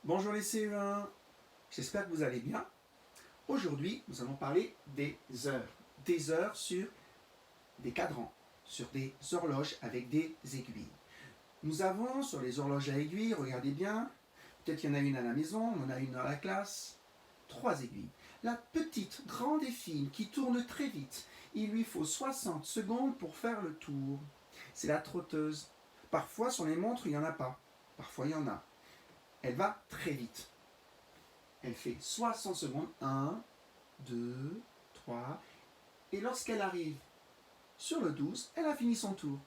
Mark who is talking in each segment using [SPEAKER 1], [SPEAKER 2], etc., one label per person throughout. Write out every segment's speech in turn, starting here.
[SPEAKER 1] Bonjour les CE1, j'espère que vous allez bien. Aujourd'hui, nous allons parler des heures sur des cadrans, sur des horloges avec des aiguilles. Nous avons sur les horloges à aiguilles, regardez bien, peut-être qu'il y en a une à la maison, on en a une dans la classe, 3 aiguilles. La petite, grande et fine qui tourne très vite, il lui faut 60 secondes pour faire le tour. C'est la trotteuse. Parfois sur les montres, il n'y en a pas, parfois il y en a. Elle va très vite. Elle fait 60 secondes, 1, 2, 3, et lorsqu'elle arrive sur le 12, elle a fini son tour.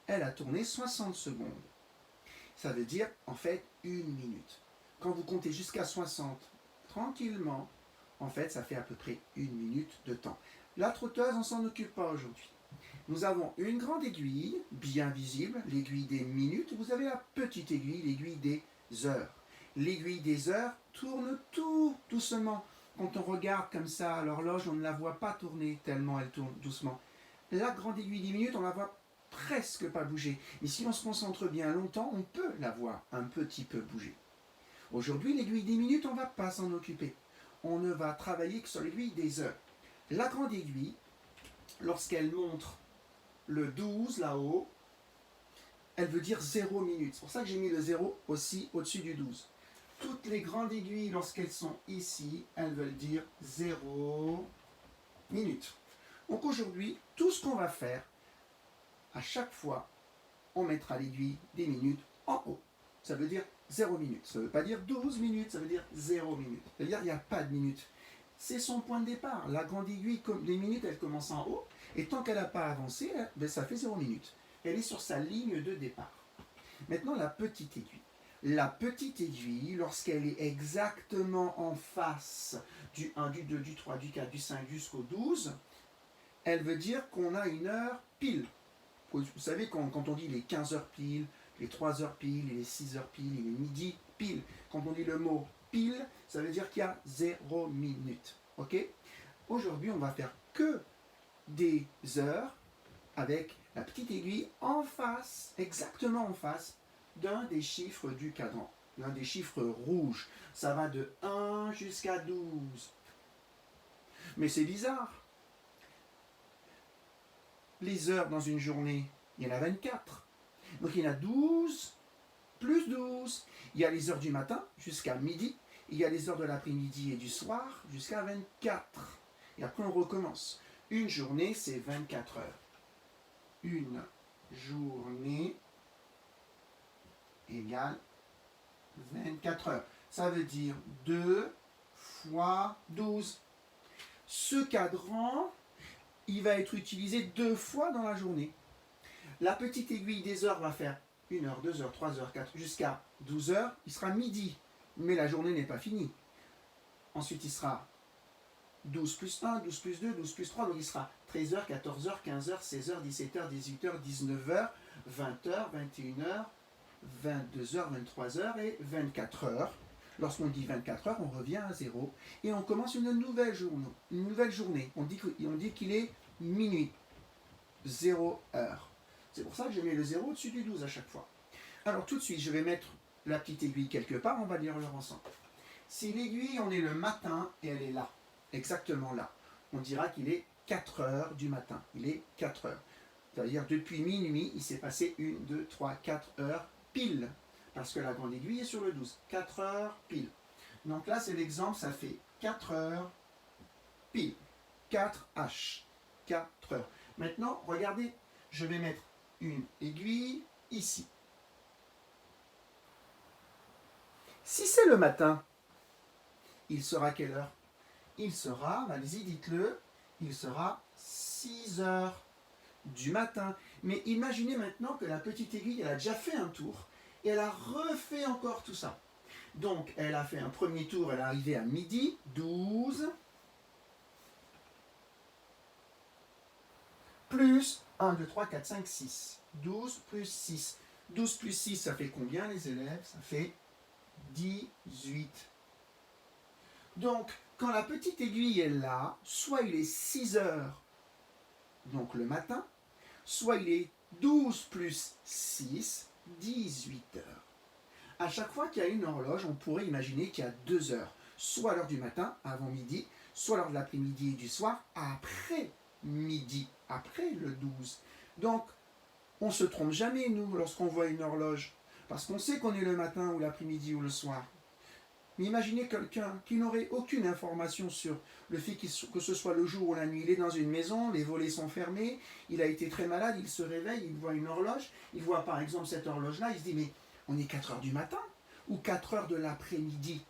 [SPEAKER 1] Elle a tourné 60 secondes. Ça veut dire en fait 1 minute. Quand vous comptez jusqu'à 60 tranquillement, en fait ça fait à peu près 1 minute de temps. La trotteuse, on ne s'en occupe pas aujourd'hui. Nous avons une grande aiguille, bien visible, l'aiguille des minutes. Vous avez la petite aiguille, l'aiguille des heures. L'aiguille des heures tourne tout doucement. Quand on regarde comme ça l'horloge, on ne la voit pas tourner tellement elle tourne doucement. La grande aiguille des minutes, on la voit presque pas bouger. Mais si on se concentre bien longtemps, on peut la voir un petit peu bouger. Aujourd'hui, l'aiguille des minutes, on ne va pas s'en occuper. On ne va travailler que sur l'aiguille des heures. La grande aiguille, lorsqu'elle montre le 12 là-haut, elle veut dire 0 minutes. C'est pour ça que j'ai mis le 0 aussi au-dessus du 12. Toutes les grandes aiguilles, lorsqu'elles sont ici, elles veulent dire 0 minutes. Donc aujourd'hui, tout ce qu'on va faire, à chaque fois, on mettra l'aiguille des minutes en haut. Ça veut dire 0 minutes. Ça ne veut pas dire 12 minutes, ça veut dire 0 minutes. C'est-à-dire qu'il n'y a pas de minutes. C'est son point de départ. La grande aiguille, les minutes, elles commencent en haut. Et tant qu'elle n'a pas avancé, ça fait 0 minutes. Elle est sur sa ligne de départ. Maintenant, la petite aiguille. La petite aiguille, lorsqu'elle est exactement en face du 1, du 2, du 3, du 4, du 5 jusqu'au 12, elle veut dire qu'on a une heure pile. Vous savez, quand on dit les 15 heures pile, les 3 heures pile, les 6 heures pile, les midi pile, quand on dit le mot pile, ça veut dire qu'il y a 0 minute. Ok? Aujourd'hui, on va faire que des heures avec la petite aiguille en face, exactement en face, d'un des chiffres du cadran, l'un des chiffres rouges. Ça va de 1 jusqu'à 12. Mais c'est bizarre. Les heures dans une journée, il y en a 24. Donc il y en a 12 plus 12. Il y a les heures du matin jusqu'à midi. Il y a les heures de l'après-midi et du soir jusqu'à 24. Et après on recommence. Une journée, c'est 24 heures. Une journée égale 24 heures. Ça veut dire 2 fois 12. Ce cadran, il va être utilisé 2 fois dans la journée. La petite aiguille des heures va faire 1 heure, 2 heures, 3 heures, 4, jusqu'à 12 heures. Il sera midi, mais la journée n'est pas finie. Ensuite, il sera 12 plus 1, 12 plus 2, 12 plus 3, donc il sera 13 heures, 14 heures, 15 heures, 16 heures, 17 heures, 18 heures, 19 heures, 20 heures, 21 heures, 22 heures, 23 heures et 24 heures. Lorsqu'on dit 24 heures, on revient à 0 et on commence une nouvelle journée. On dit qu'il est minuit, 0 heure. C'est pour ça que je mets le 0 au-dessus du 12 à chaque fois. Alors tout de suite, je vais mettre la petite aiguille quelque part, on va lire leur ensemble. Si l'aiguille, on est le matin et elle est là, exactement là, on dira qu'il est 4 heures du matin. Il est 4 heures. C'est-à-dire depuis minuit, il s'est passé 1, 2, 3, 4 heures pile. Parce que la grande aiguille est sur le 12. 4 heures pile. Donc là, c'est l'exemple, ça fait 4 heures pile. 4H. 4 heures. Maintenant, regardez, je vais mettre une aiguille ici. Si c'est le matin, il sera quelle heure? Il sera, allez-y, dites-le, il sera 6 heures du matin. Mais imaginez maintenant que la petite aiguille, elle a déjà fait un tour et elle a refait encore tout ça. Donc, elle a fait un premier tour, elle est arrivée à midi, 12, plus 1, 2, 3, 4, 5, 6. 12 plus 6. 12 plus 6, ça fait combien les élèves? Ça fait 18. Donc, quand la petite aiguille est là, soit il est 6 heures, donc le matin, soit il est 12 plus 6, 18 heures. À chaque fois qu'il y a une horloge, on pourrait imaginer qu'il y a 2 heures, soit à l'heure du matin, avant midi, soit à l'heure de l'après-midi et du soir, après midi, après le 12. Donc, on ne se trompe jamais, nous, lorsqu'on voit une horloge, parce qu'on sait qu'on est le matin ou l'après-midi ou le soir. Mais imaginez quelqu'un qui n'aurait aucune information sur le fait que ce soit le jour ou la nuit. Il est dans une maison, les volets sont fermés, il a été très malade, il se réveille, il voit une horloge, il voit par exemple cette horloge-là, il se dit mais on est 4 heures du matin ou 4 heures de l'après-midi.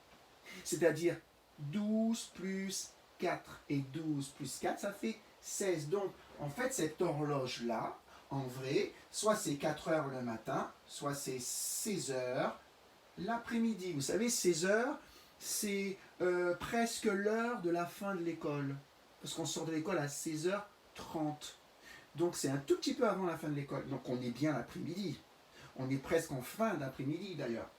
[SPEAKER 1] C'est-à-dire 12 plus 4 et 12 plus 4, ça fait 16. Donc en fait cette horloge-là, en vrai, soit c'est 4 heures le matin, soit c'est 16 heures l'après-midi. Vous savez, 16 heures, c'est presque l'heure de la fin de l'école. Parce qu'on sort de l'école à 16h30. Donc c'est un tout petit peu avant la fin de l'école. Donc on est bien l'après-midi. On est presque en fin d'après-midi d'ailleurs.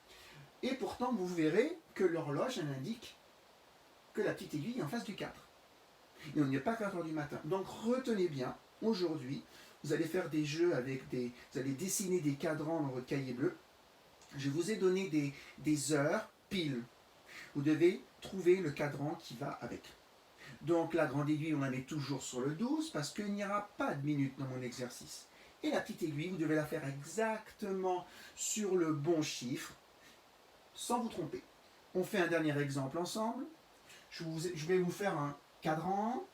[SPEAKER 1] Et pourtant, vous verrez que l'horloge elle indique que la petite aiguille est en face du 4. Et on n'est pas 4 heures du matin. Donc retenez bien, aujourd'hui, vous allez faire des jeux avec des... Vous allez dessiner des cadrans dans votre cahier bleu. Je vous ai donné des heures pile. Vous devez trouver le cadran qui va avec. Donc la grande aiguille, on la met toujours sur le 12 parce qu'il n'y aura pas de minutes dans mon exercice. Et la petite aiguille, vous devez la faire exactement sur le bon chiffre, sans vous tromper. On fait un dernier exemple ensemble. Je vais vous faire un cadran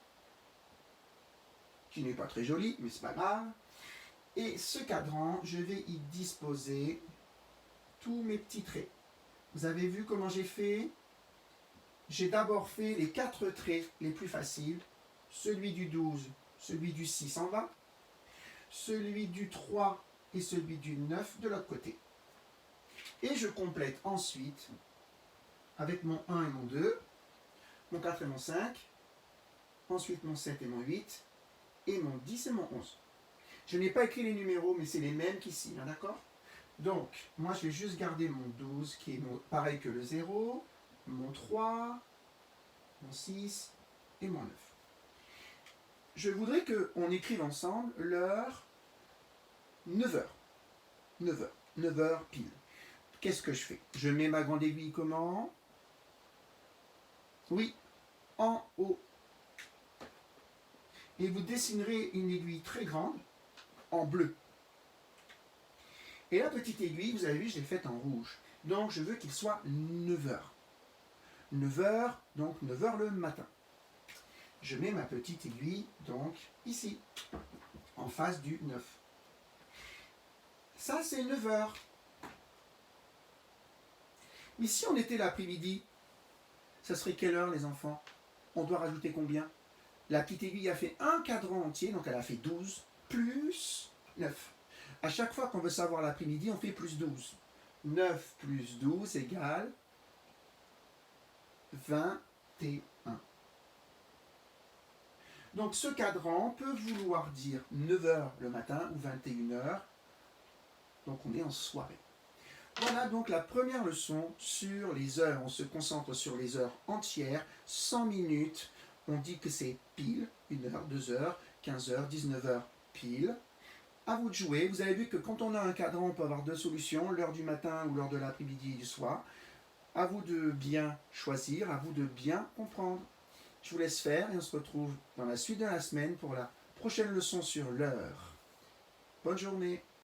[SPEAKER 1] qui n'est pas très joli, mais c'est pas grave. Et ce cadran, je vais y disposer tous mes petits traits. Vous avez vu comment j'ai fait? J'ai d'abord fait les 4 traits les plus faciles. Celui du 12, celui du 6 en bas, celui du 3 et celui du 9 de l'autre côté. Et je complète ensuite avec mon 1 et mon 2, mon 4 et mon 5, ensuite mon 7 et mon 8, et mon 10 et mon 11. Je n'ai pas écrit les numéros, mais c'est les mêmes qu'ici, hein, d'accord? Donc, moi je vais juste garder mon 12 qui est pareil que le 0, mon 3, mon 6 et mon 9. Je voudrais qu'on écrive ensemble l'heure 9h. 9h. 9h pile. Qu'est-ce que je fais? Je mets ma grande aiguille comment? Oui, en haut. Et vous dessinerez une aiguille très grande en bleu. Et la petite aiguille, vous avez vu, je l'ai faite en rouge. Donc je veux qu'il soit 9h. 9h, donc 9h le matin. Je mets ma petite aiguille, donc, ici, en face du 9. Ça, c'est 9h. Mais si on était l'après-midi, ça serait quelle heure, les enfants? On doit rajouter combien? La petite aiguille a fait un cadran entier, donc elle a fait 12, plus 9. À chaque fois qu'on veut savoir l'après-midi, on fait plus 12. 9 plus 12 égale 21. Donc ce cadran peut vouloir dire 9h le matin ou 21h. Donc on est en soirée. Voilà donc la première leçon sur les heures. On se concentre sur les heures entières, 100 minutes. On dit que c'est pile, 1 heure, 2 heures, 15 heures, 19 heures pile. À vous de jouer. Vous avez vu que quand on a un cadran, on peut avoir 2 solutions, l'heure du matin ou l'heure de l'après-midi et du soir. À vous de bien choisir, à vous de bien comprendre. Je vous laisse faire et on se retrouve dans la suite de la semaine pour la prochaine leçon sur l'heure. Bonne journée.